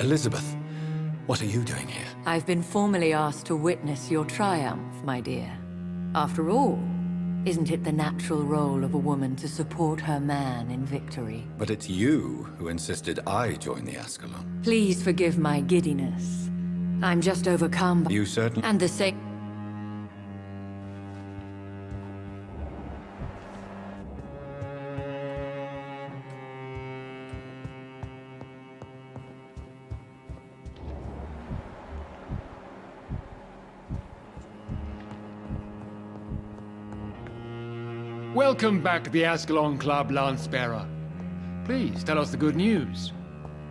Elizabeth, what are you doing here? I've been formally asked to witness your triumph, my dear. After all, isn't it the natural role of a woman to support her man in victory? But it's you who insisted I join the Ascalon. Please forgive my giddiness. I'm just overcome by... You certainly... And the same... Welcome back to the Ascalon Club, Lance-Bearer. Please tell us the good news.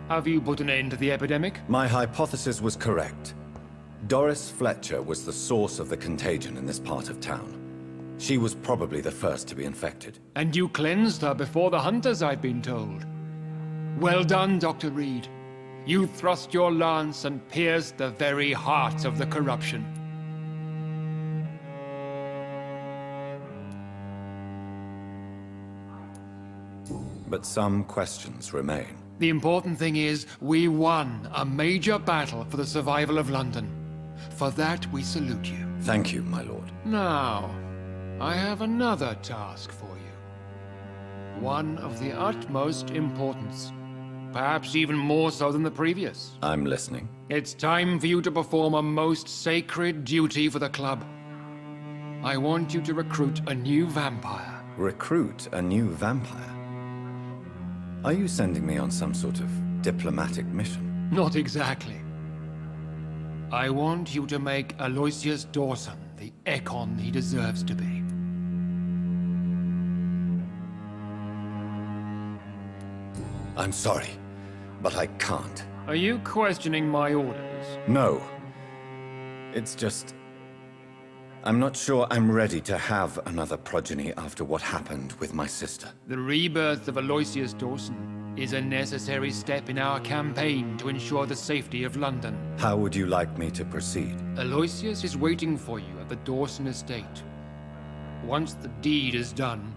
Have you put an end to the epidemic? My hypothesis was correct. Doris Fletcher was the source of the contagion in this part of town. She was probably the first to be infected. And you cleansed her before the hunters, I've been told. Well done, Dr. Reed. You thrust your lance and pierced the very heart of the corruption. But some questions remain. The important thing is, we won a major battle for the survival of London. For that, we salute you. Thank you, my lord. Now, I have another task for you. One of the utmost importance. Perhaps even more so than the previous. I'm listening. It's time for you to perform a most sacred duty for the club. I want you to recruit a new vampire. Recruit a new vampire? Are you sending me on some sort of diplomatic mission? Not exactly. I want you to make Aloysius Dawson the Ekon he deserves to be. I'm sorry, but I can't. Are you questioning my orders? No. It's just... I'm not sure I'm ready to have another progeny after what happened with my sister. The rebirth of Aloysius Dawson is a necessary step in our campaign to ensure the safety of London. How would you like me to proceed? Aloysius is waiting for you at the Dawson estate. Once the deed is done,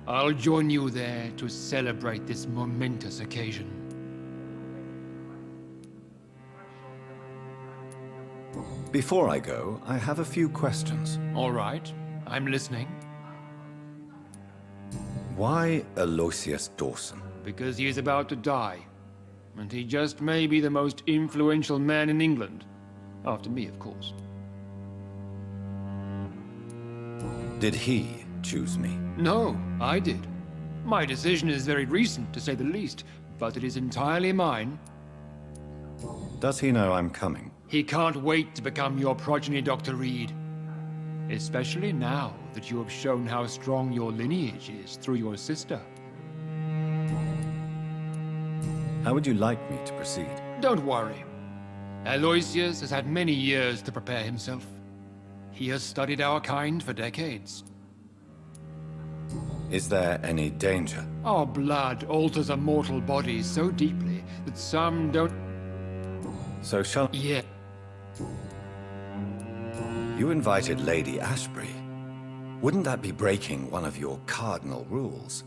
I'll join you there to celebrate this momentous occasion. Before I go, I have a few questions. All right, I'm listening. Why Aloysius Dawson? Because he is about to die. And he just may be the most influential man in England. After me, of course. Did he choose me? No, I did. My decision is very recent, to say the least, but it is entirely mine. Does he know I'm coming? He can't wait to become your progeny, Dr. Reed. Especially now that you have shown how strong your lineage is through your sister. How would you like me to proceed? Don't worry. Aloysius has had many years to prepare himself. He has studied our kind for decades. Is there any danger? Our blood alters a mortal body so deeply that some don't... So shall... Yeah. You invited Lady Ashbury. Wouldn't that be breaking one of your cardinal rules?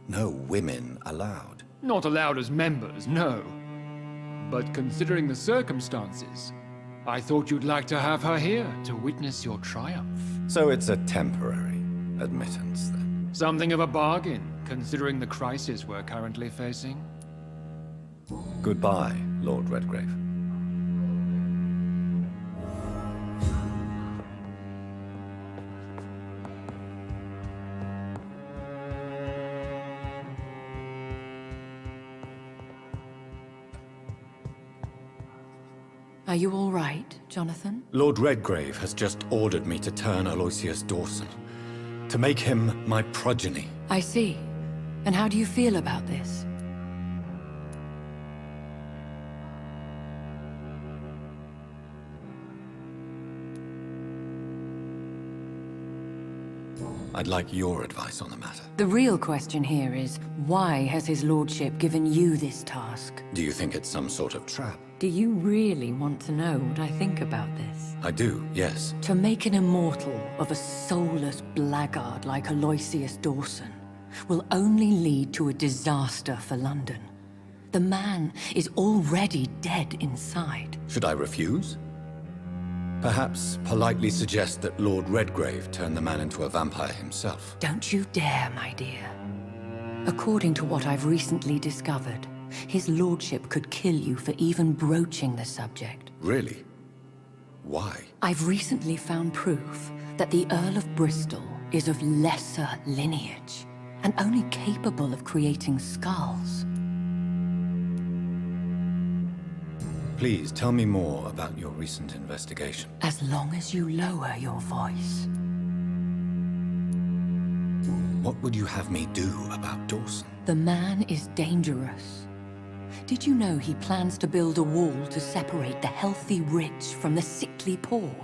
No women allowed. Not allowed as members, no. But considering the circumstances, I thought you'd like to have her here to witness your triumph. So it's a temporary admittance, then? Something of a bargain, considering the crisis we're currently facing. Goodbye, Lord Redgrave. Are you all right, Jonathan? Lord Redgrave has just ordered me to turn Aloysius Dawson, to make him my progeny. I see. And how do you feel about this? I'd like your advice on the matter. The real question here is, why has his lordship given you this task? Do you think it's some sort of trap? Do you really want to know what I think about this? I do, yes. To make an immortal of a soulless blackguard like Aloysius Dawson will only lead to a disaster for London. The man is already dead inside. Should I refuse? Perhaps politely suggest that Lord Redgrave turned the man into a vampire himself. Don't you dare, my dear. According to what I've recently discovered, his lordship could kill you for even broaching the subject. Really? Why? I've recently found proof that the Earl of Bristol is of lesser lineage and only capable of creating skulls. Please tell me more about your recent investigation. As long as you lower your voice. What would you have me do about Dawson? The man is dangerous. Did you know he plans to build a wall to separate the healthy rich from the sickly poor?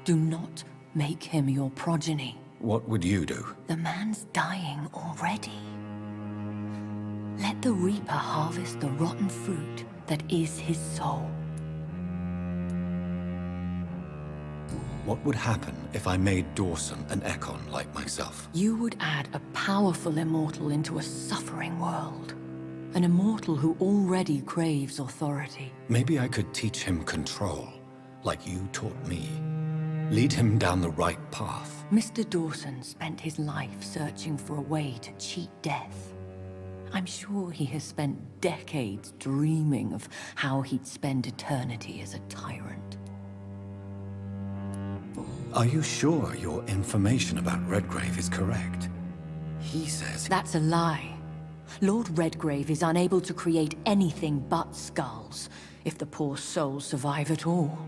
Do not make him your progeny. What would you do? The man's dying already. Let the reaper harvest the rotten fruit that is his soul. What would happen if I made Dawson an Ekon like myself? You would add a powerful immortal into a suffering world. An immortal who already craves authority. Maybe I could teach him control, like you taught me. Lead him down the right path. Mr. Dawson spent his life searching for a way to cheat death. I'm sure he has spent decades dreaming of how he'd spend eternity as a tyrant. Are you sure your information about Redgrave is correct? He says... That's a lie. Lord Redgrave is unable to create anything but skulls, if the poor souls survive at all.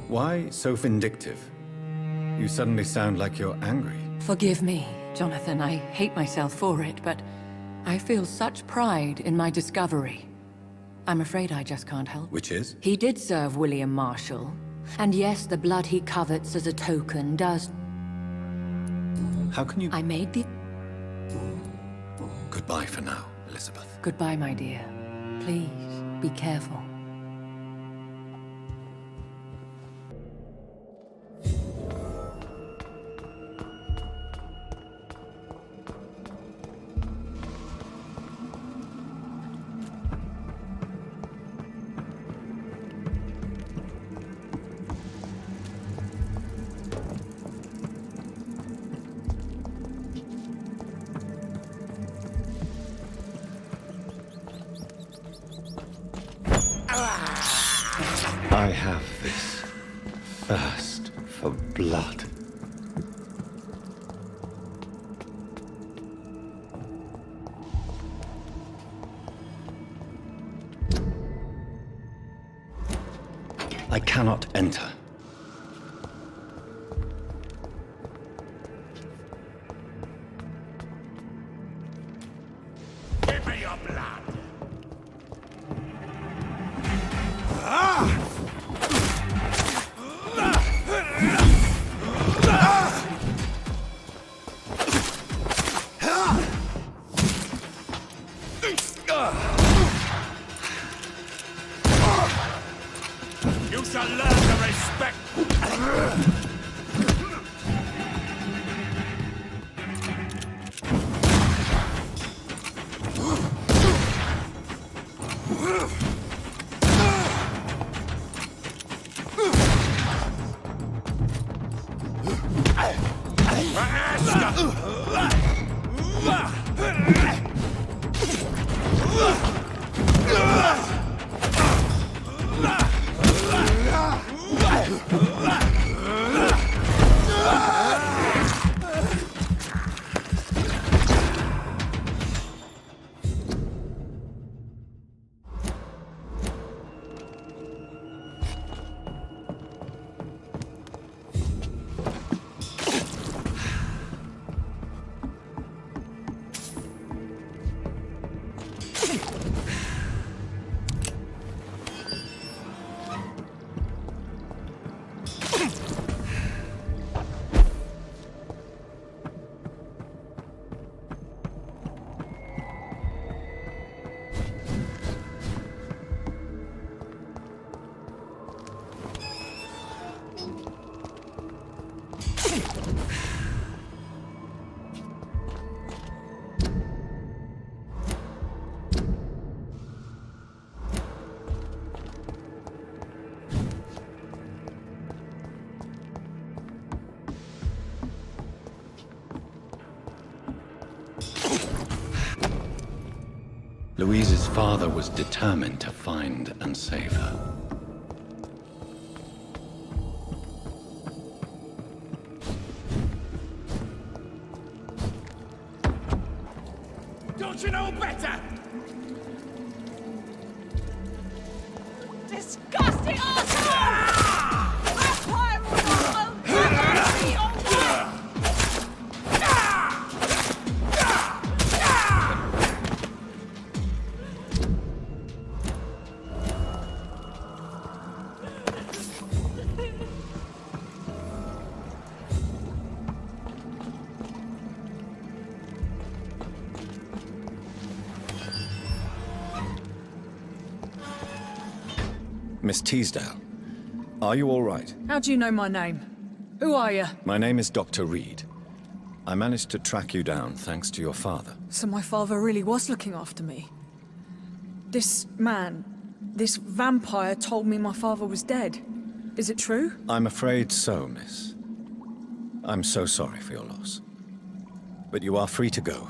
Why so vindictive? You suddenly sound like you're angry. Forgive me, Jonathan. I hate myself for it, but I feel such pride in my discovery. I'm afraid I just can't help. Which is? He did serve William Marshall. And yes, the blood he covets as a token does... How can you... I made the... Goodbye for now, Elizabeth. Goodbye, my dear. Please, be careful. I have this thirst for blood. I cannot enter. Give me your blood! You shall learn to respect... Louise's father was determined to find and save her. Don't you know better? Disgusting arsehole! Vampire will never be your wife! Miss Teasdale, are you all right? How do you know my name? Who are you? My name is Dr. Reed. I managed to track you down thanks to your father. So my father really was looking after me. This man, this vampire told me my father was dead. Is it true? I'm afraid so, miss. I'm so sorry for your loss. But you are free to go,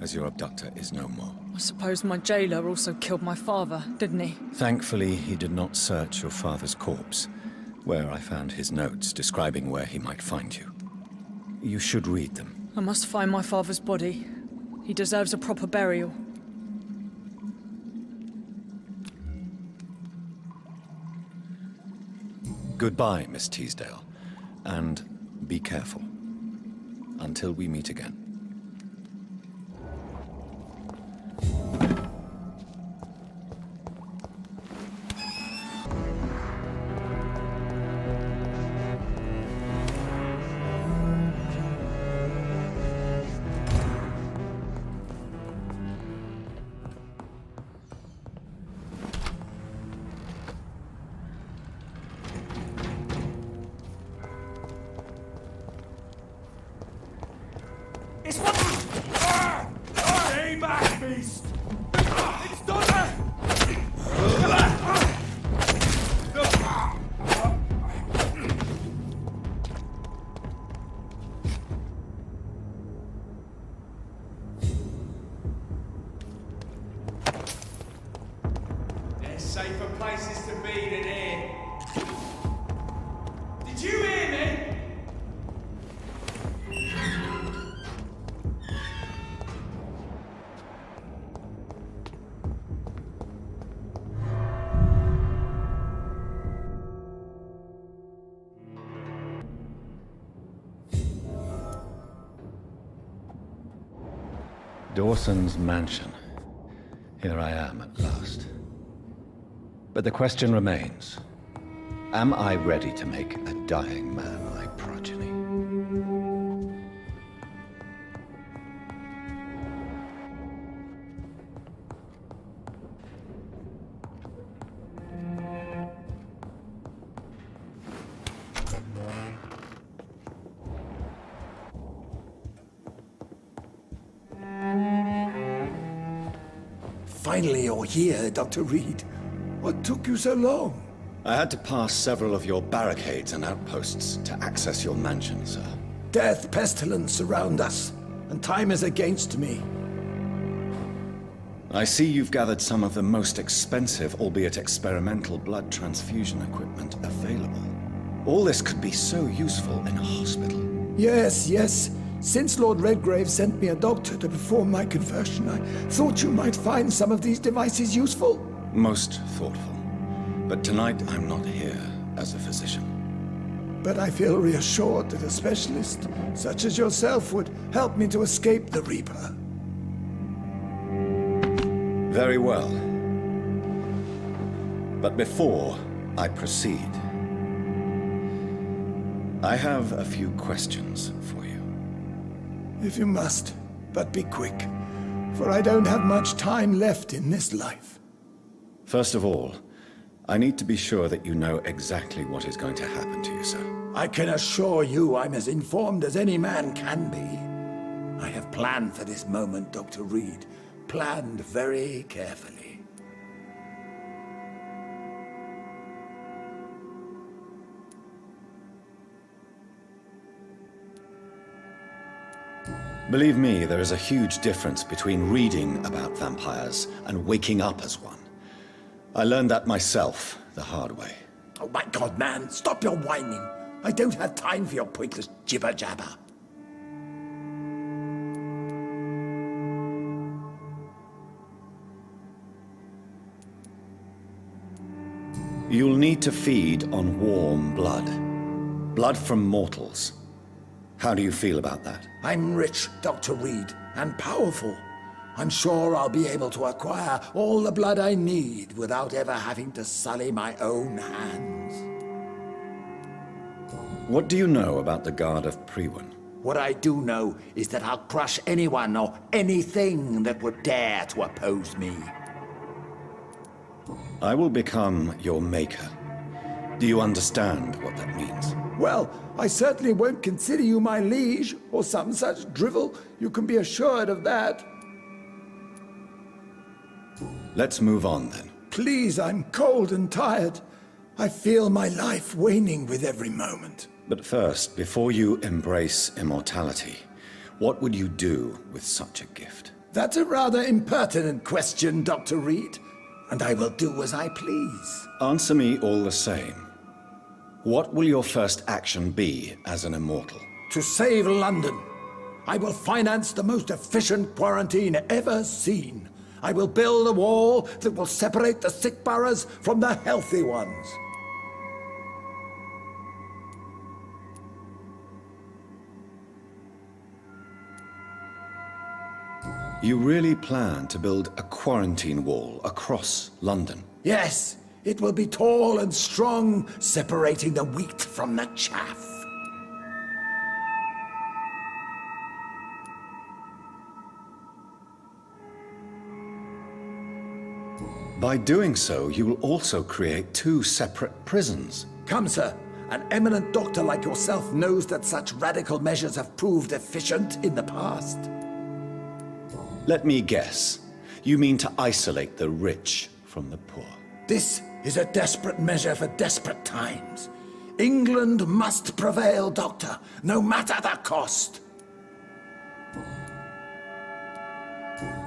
as your abductor is no more. I suppose my jailer also killed my father, didn't he? Thankfully, he did not search your father's corpse, where I found his notes describing where he might find you. You should read them. I must find my father's body. He deserves a proper burial. Goodbye, Miss Teasdale, and be careful. Until we meet again. It's what? Stay back, beast! It's done! There's safer places to be than here. Did you hear me? Dawson's mansion. Here I am at last. But the question remains, am I ready to make a dying man my progeny? Finally you're here, Dr. Reed. What took you so long? I had to pass several of your barricades and outposts to access your mansion, sir. Death, pestilence surround us, and time is against me. I see you've gathered some of the most expensive, albeit experimental, blood transfusion equipment available. All this could be so useful in a hospital. Yes, yes. Since Lord Redgrave sent me a doctor to perform my conversion, I thought you might find some of these devices useful. Most thoughtful. But tonight I'm not here as a physician. But I feel reassured that a specialist such as yourself would help me to escape the Reaper. Very well. But before I proceed, I have a few questions for you. If you must, but be quick, for I don't have much time left in this life. First of all, I need to be sure that you know exactly what is going to happen to you, sir. I can assure you I'm as informed as any man can be. I have planned for this moment, Dr. Reed. Planned very carefully. Believe me, there is a huge difference between reading about vampires and waking up as one. I learned that myself the hard way. Oh my God, man, stop your whining. I don't have time for your pointless jibber-jabber. You'll need to feed on warm blood. Blood from mortals. How do you feel about that? I'm rich, Dr. Reed, and powerful. I'm sure I'll be able to acquire all the blood I need without ever having to sully my own hands. What do you know about the Guard of Priwen? What I do know is that I'll crush anyone or anything that would dare to oppose me. I will become your maker. Do you understand what that means? Well, I certainly won't consider you my liege, or some such drivel. You can be assured of that. Let's move on then. Please, I'm cold and tired. I feel my life waning with every moment. But first, before you embrace immortality, what would you do with such a gift? That's a rather impertinent question, Dr. Reed, and I will do as I please. Answer me all the same. What will your first action be as an immortal? To save London, I will finance the most efficient quarantine ever seen. I will build a wall that will separate the sick boroughs from the healthy ones. You really plan to build a quarantine wall across London? Yes, it will be tall and strong, separating the wheat from the chaff. By doing so, you will also create 2 separate prisons. Come, sir. An eminent doctor like yourself knows that such radical measures have proved efficient in the past. Let me guess. You mean to isolate the rich from the poor? This is a desperate measure for desperate times. England must prevail, Doctor, no matter the cost.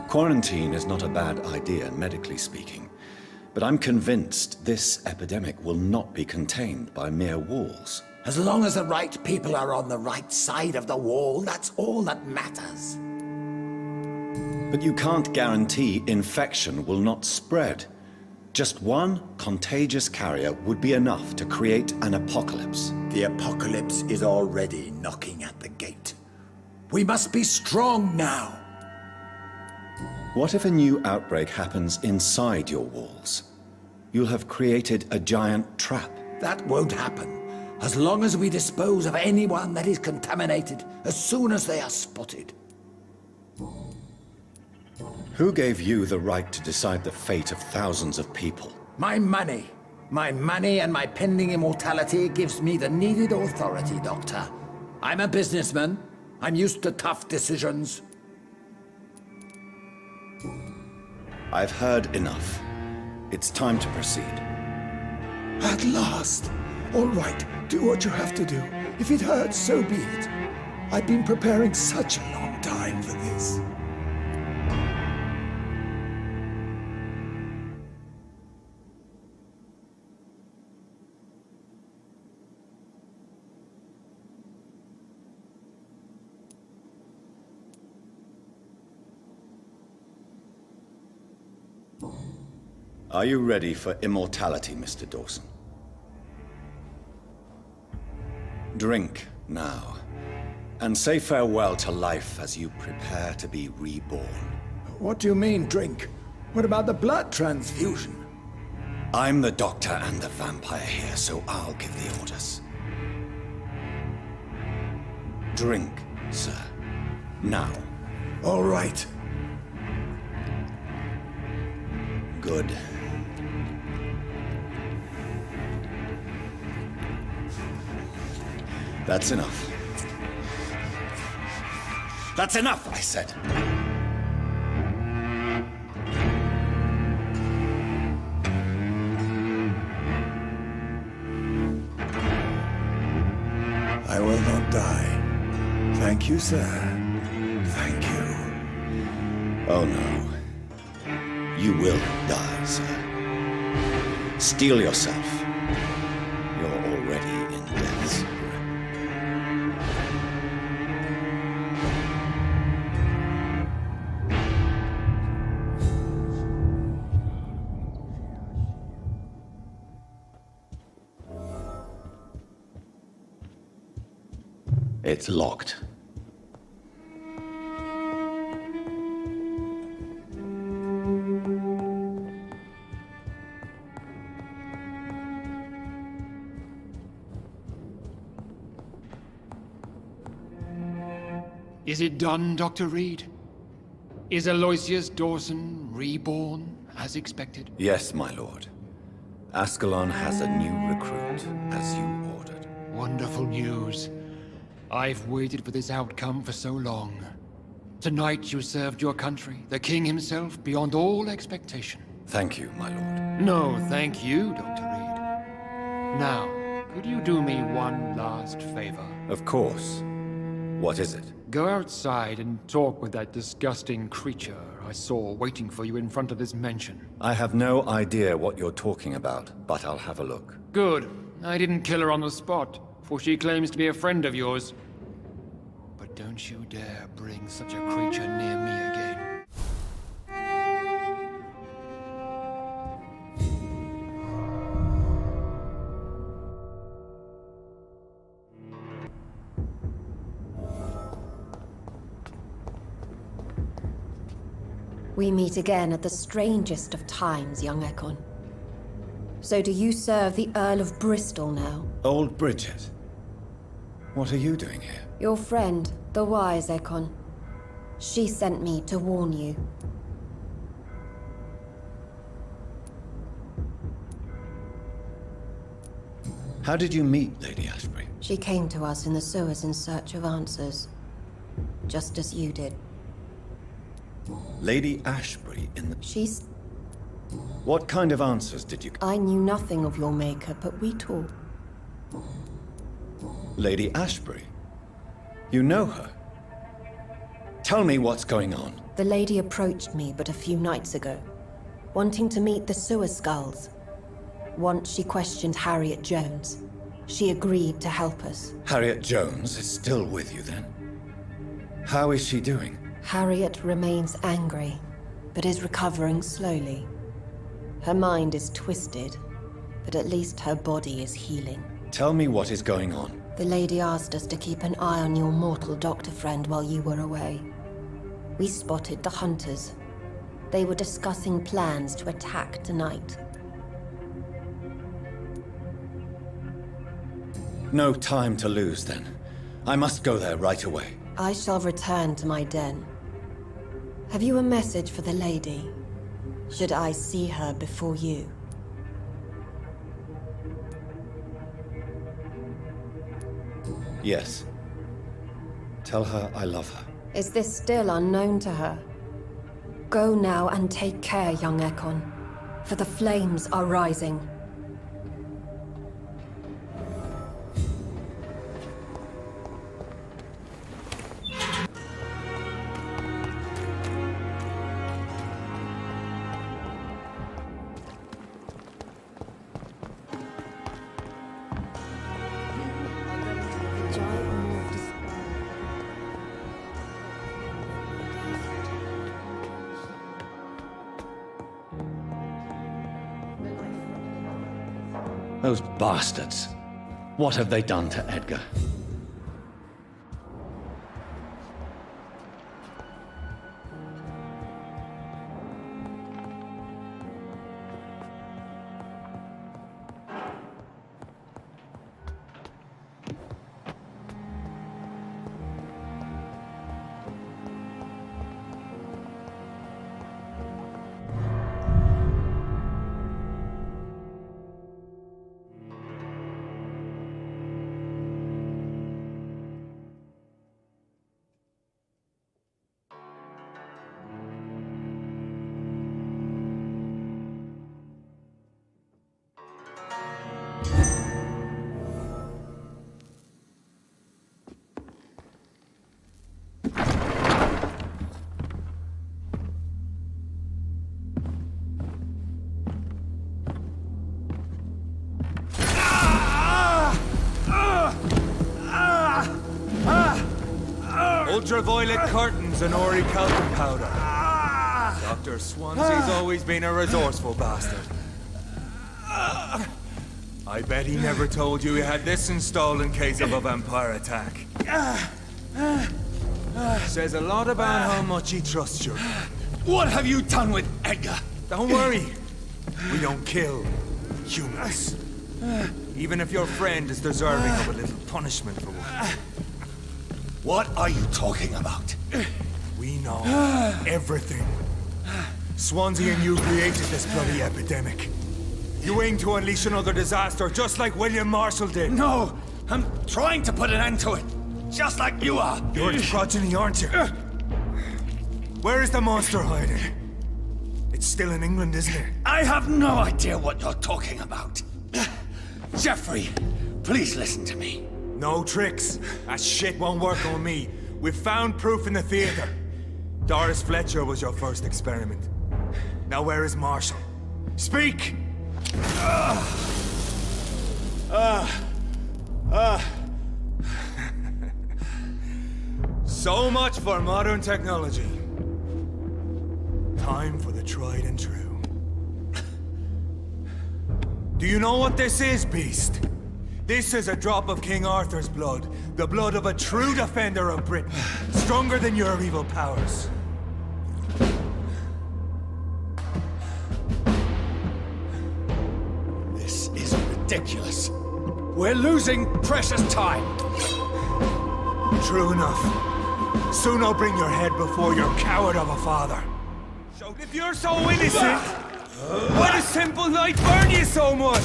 Quarantine is not a bad idea, medically speaking. But I'm convinced this epidemic will not be contained by mere walls. As long as the right people are on the right side of the wall, that's all that matters. But you can't guarantee infection will not spread. Just one contagious carrier would be enough to create an apocalypse. The apocalypse is already knocking at the gate. We must be strong now. What if a new outbreak happens inside your walls? You'll have created a giant trap. That won't happen, as long as we dispose of anyone that is contaminated as soon as they are spotted. Who gave you the right to decide the fate of thousands of people? My money. My money and my pending immortality gives me the needed authority, Doctor. I'm a businessman. I'm used to tough decisions. I've heard enough. It's time to proceed. At last. All right, do what you have to do. If it hurts, so be it. I've been preparing such a long time for this. Are you ready for immortality, Mr. Dawson? Drink now, and say farewell to life as you prepare to be reborn. What do you mean, drink? What about the blood transfusion? I'm the doctor and the vampire here, so I'll give the orders. Drink, sir. Now. All right. Good. That's enough. That's enough, I said. I will not die. Thank you, sir. Thank you. Oh no. You will die, sir. Steel yourself. You're already in death's grip. It's locked. Is it done, Dr. Reed? Is Aloysius Dawson reborn, as expected? Yes, my lord. Ascalon has a new recruit, as you ordered. Wonderful news. I've waited for this outcome for so long. Tonight you served your country, the king himself, beyond all expectation. Thank you, my lord. No, thank you, Dr. Reed. Now, could you do me one last favor? Of course. What is it? Go outside and talk with that disgusting creature I saw waiting for you in front of this mansion. I have no idea what you're talking about, but I'll have a look. Good. I didn't kill her on the spot, for she claims to be a friend of yours. But don't you dare bring such a creature near me again. We meet again at the strangest of times, young Ekon. So do you serve the Earl of Bristol now? Old Bridget. What are you doing here? Your friend, the wise Ekon. She sent me to warn you. How did you meet Lady Ashbury? She came to us in the sewers in search of answers. Just as you did. Lady Ashbury in the... She's... What kind of answers did you... I knew nothing of your maker, but we talked. Lady Ashbury? You know her? Tell me what's going on. The lady approached me but a few nights ago, wanting to meet the sewer skulls. Once she questioned Harriet Jones. She agreed to help us. Harriet Jones is still with you then? How is she doing? Harriet remains angry, but is recovering slowly. Her mind is twisted, but at least her body is healing. Tell me what is going on. The lady asked us to keep an eye on your mortal doctor friend while you were away. We spotted the hunters. They were discussing plans to attack tonight. No time to lose then. I must go there right away. I shall return to my den. Have you a message for the lady? Should I see her before you? Yes. Tell her I love her. Is this still unknown to her? Go now and take care, young Ekon, for the flames are rising. Those bastards. What have they done to Edgar? Ultraviolet curtains and orichalcum powder. Dr. Swansea's always been a resourceful bastard. I bet he never told you he had this installed in case of a vampire attack. Says a lot about how much he trusts you. What have you done with Edgar? Don't worry. We don't kill humans. Even if your friend is deserving of a little punishment for one. What are you talking about? We know everything. Swansea and you created this bloody epidemic. You aim to unleash another disaster just like William Marshall did. No, I'm trying to put an end to it. Just like you are. You're its progeny, aren't you? Where is the monster hiding? It's still in England, isn't it? I have no idea what you're talking about. Jeffrey, please listen to me. No tricks. That shit won't work on me. We've found proof in the theater. Doris Fletcher was your first experiment. Now where is Marshall? Speak! So much for modern technology. Time for the tried and true. Do you know what this is, Beast? This is a drop of King Arthur's blood. The blood of a true defender of Britain. Stronger than your evil powers. This is ridiculous. We're losing precious time. True enough. Soon I'll bring your head before your coward of a father. So if you're so innocent, why does simple light burn you so much?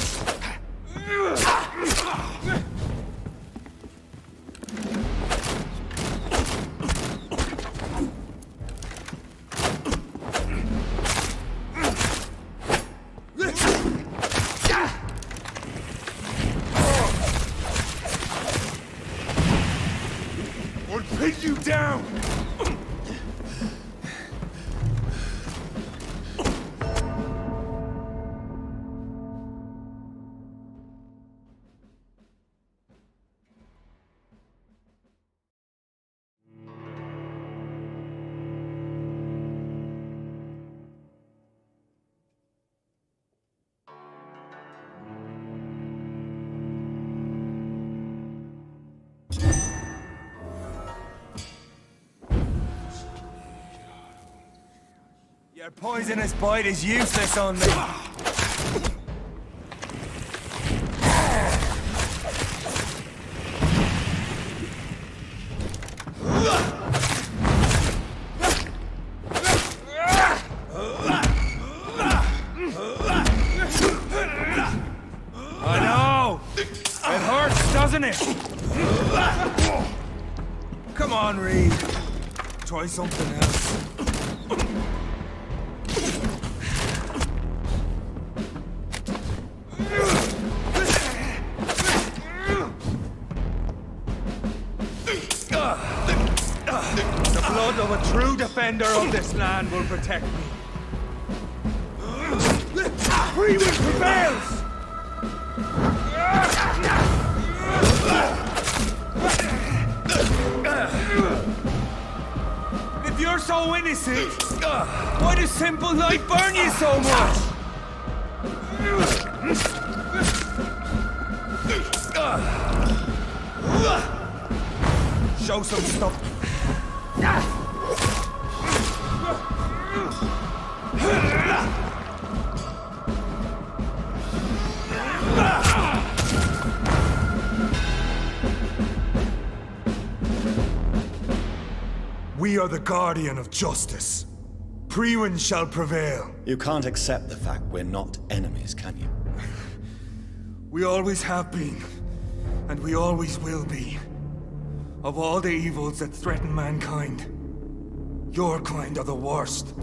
Or pin you down! Your poisonous bite is useless on me. I know! It hurts, doesn't it? Come on, Reed. Try something else. The blood of a true defender of this land will protect me. Freedom prevails! If you're so innocent, why does simple light burn you so much? Show some stuff. We are the guardian of justice. Priwen shall prevail. You can't accept the fact we're not enemies, can you? We always have been, and we always will be. Of all the evils that threaten mankind, your kind are the worst.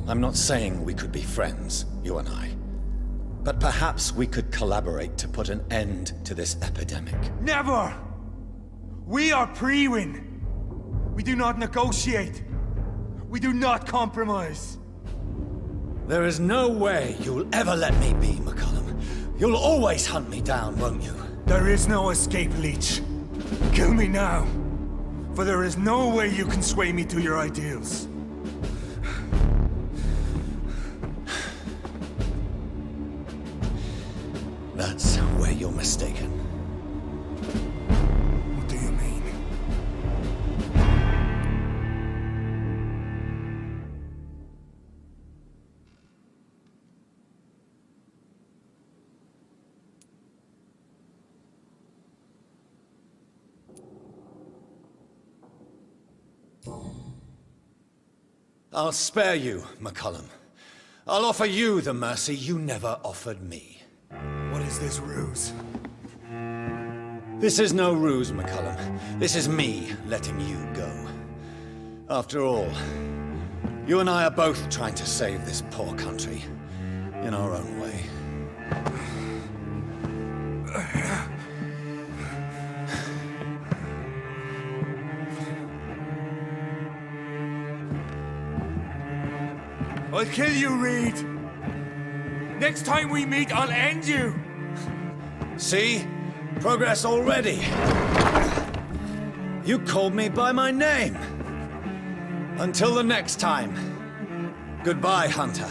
I'm not saying we could be friends, you and I. But perhaps we could collaborate to put an end to this epidemic. Never! We are Priwen. We do not negotiate. We do not compromise. There is no way you'll ever let me be, McCollum. You'll always hunt me down, won't you? There is no escape, Leech. Kill me now. For there is no way you can sway me to your ideals. That's where you're mistaken. What do you mean? I'll spare you, McCollum. I'll offer you the mercy you never offered me. What is this ruse? This is no ruse, McCollum. This is me letting you go. After all, you and I are both trying to save this poor country in our own way. I'll kill you, Reed. Next time we meet, I'll end you. See? Progress already. You called me by my name. Until the next time. Goodbye, Hunter.